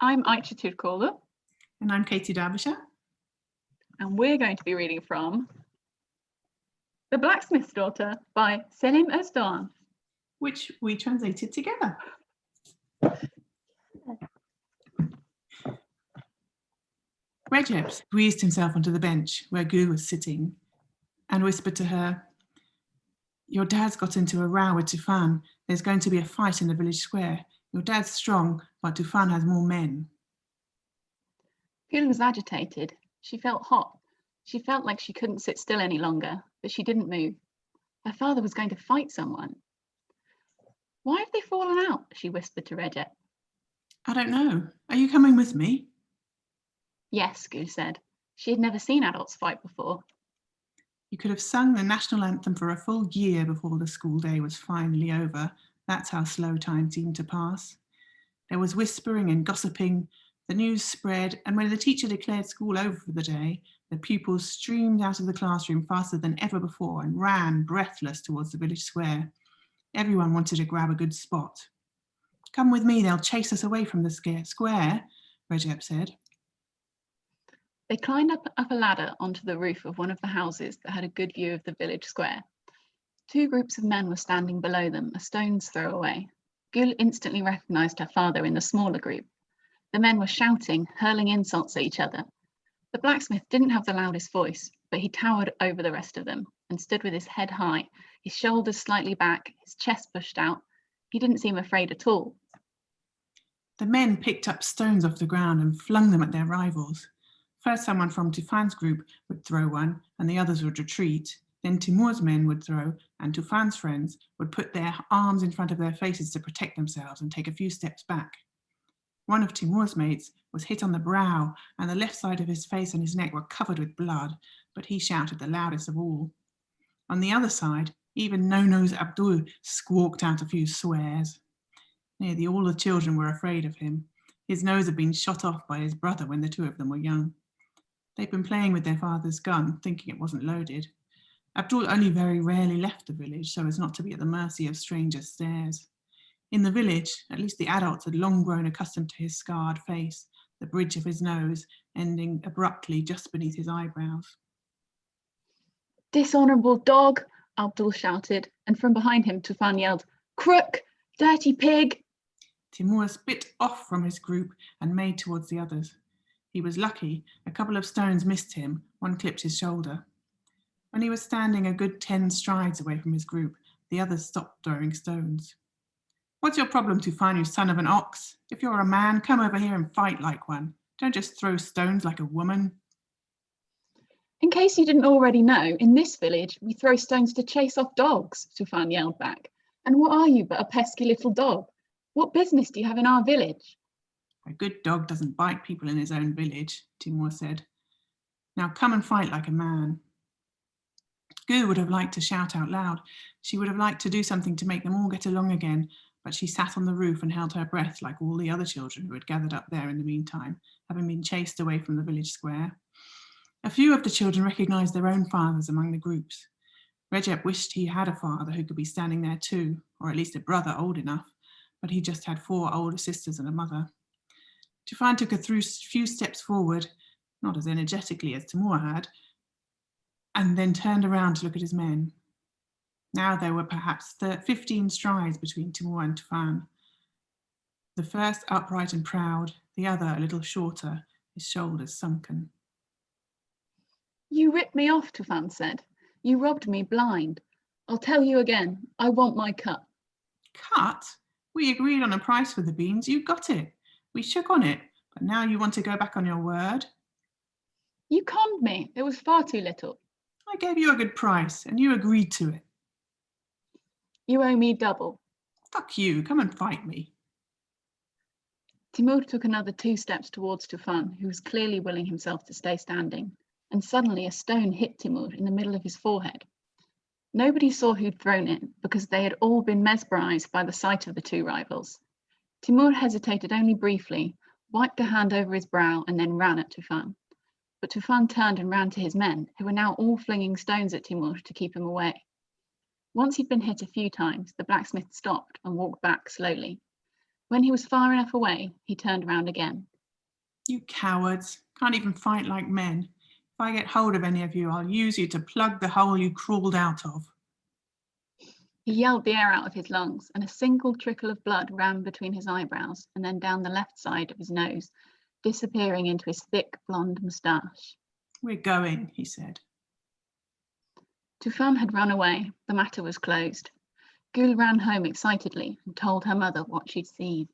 I'm Ayça Türkoğlu. And I'm Katy, Derbyshire. And we're going to be reading from The Blacksmith's Daughter by Selim Özdoğan, which we translated together. Recep squeezed himself onto the bench where Gül was sitting and whispered to her, "Your dad's got into a row with Tufan. There's going to be a fight in the village square. Your dad's strong, but Tufan has more men." Gül was agitated. She felt hot. She felt like she couldn't sit still any longer, but she didn't move. Her father was going to fight someone. "Why have they fallen out?" she whispered to Recep. "I don't know. Are you coming with me?" "Yes," Gül said. She had never seen adults fight before. You could have sung the national anthem for a full year before the school day was finally over. That's how slow time seemed to pass. There was whispering and gossiping. The news spread, and when the teacher declared school over for the day, the pupils streamed out of the classroom faster than ever before and ran breathless towards the village square. Everyone wanted to grab a good spot. "Come with me, they'll chase us away from the square," Recep said. They climbed up a ladder onto the roof of one of the houses that had a good view of the village square. Two groups of men were standing below them, a stone's throw away. Gül instantly recognised her father in the smaller group. The men were shouting, hurling insults at each other. The blacksmith didn't have the loudest voice, but he towered over the rest of them and stood with his head high, his shoulders slightly back, his chest pushed out. He didn't seem afraid at all. The men picked up stones off the ground and flung them at their rivals. First, someone from Tufan's group would throw one and the others would retreat. Then Timur's men would throw and Tufan's friends would put their arms in front of their faces to protect themselves and take a few steps back. One of Timur's mates was hit on the brow and the left side of his face and his neck were covered with blood, but he shouted the loudest of all. On the other side, even No-Nose Abdul squawked out a few swears. Nearly all the children were afraid of him. His nose had been shot off by his brother when the two of them were young. They'd been playing with their father's gun, thinking it wasn't loaded. Abdul only very rarely left the village so as not to be at the mercy of strangers' stares. In the village, at least the adults had long grown accustomed to his scarred face, the bridge of his nose ending abruptly just beneath his eyebrows. "Dishonourable dog!" Abdul shouted, and from behind him Tufan yelled, "Crook! Dirty pig!" Timur spit off from his group and made towards the others. He was lucky. A couple of stones missed him, one clipped his shoulder. When he was standing a good 10 strides away from his group, the others stopped throwing stones. "What's your problem, Tufan, you son of an ox? If you're a man, come over here and fight like one. Don't just throw stones like a woman." "In case you didn't already know, in this village we throw stones to chase off dogs," Tufan yelled back. "And what are you but a pesky little dog? What business do you have in our village?" "A good dog doesn't bite people in his own village," Timur said. "Now come and fight like a man." Gül would have liked to shout out loud. She would have liked to do something to make them all get along again, but she sat on the roof and held her breath like all the other children who had gathered up there in the meantime, having been chased away from the village square. A few of the children recognised their own fathers among the groups. Recep wished he had a father who could be standing there too, or at least a brother old enough, but he just had 4 older sisters and a mother. Tufan took a few steps forward, not as energetically as Timur had, and then turned around to look at his men. Now there were perhaps 15 strides between Timur and Tufan. The first upright and proud, the other a little shorter, his shoulders sunken. "You ripped me off," Tufan said. "You robbed me blind. I'll tell you again, I want my cut." "Cut? We agreed on a price for the beans, you got it. We shook on it, but now you want to go back on your word?" "You conned me. It was far too little." "I gave you a good price and you agreed to it." "You owe me double." "Fuck you, come and fight me." Timur took another 2 steps towards Tufan, who was clearly willing himself to stay standing, and suddenly a stone hit Timur in the middle of his forehead. Nobody saw who'd thrown it because they had all been mesmerised by the sight of the 2 rivals. Timur hesitated only briefly, wiped a hand over his brow and then ran at Tufan. But Tufan turned and ran to his men, who were now all flinging stones at Timur to keep him away. Once he'd been hit a few times, the blacksmith stopped and walked back slowly. When he was far enough away, he turned round again. You cowards, can't even fight like men. If I get hold of any of you, I'll use you to plug the hole you crawled out of. He yelled the air out of his lungs, and a single trickle of blood ran between his eyebrows and then down the left side of his nose, disappearing into his thick blonde moustache. We're going, he said. Tufan had run away. The matter was closed. Gül ran home excitedly and told her mother what she'd seen.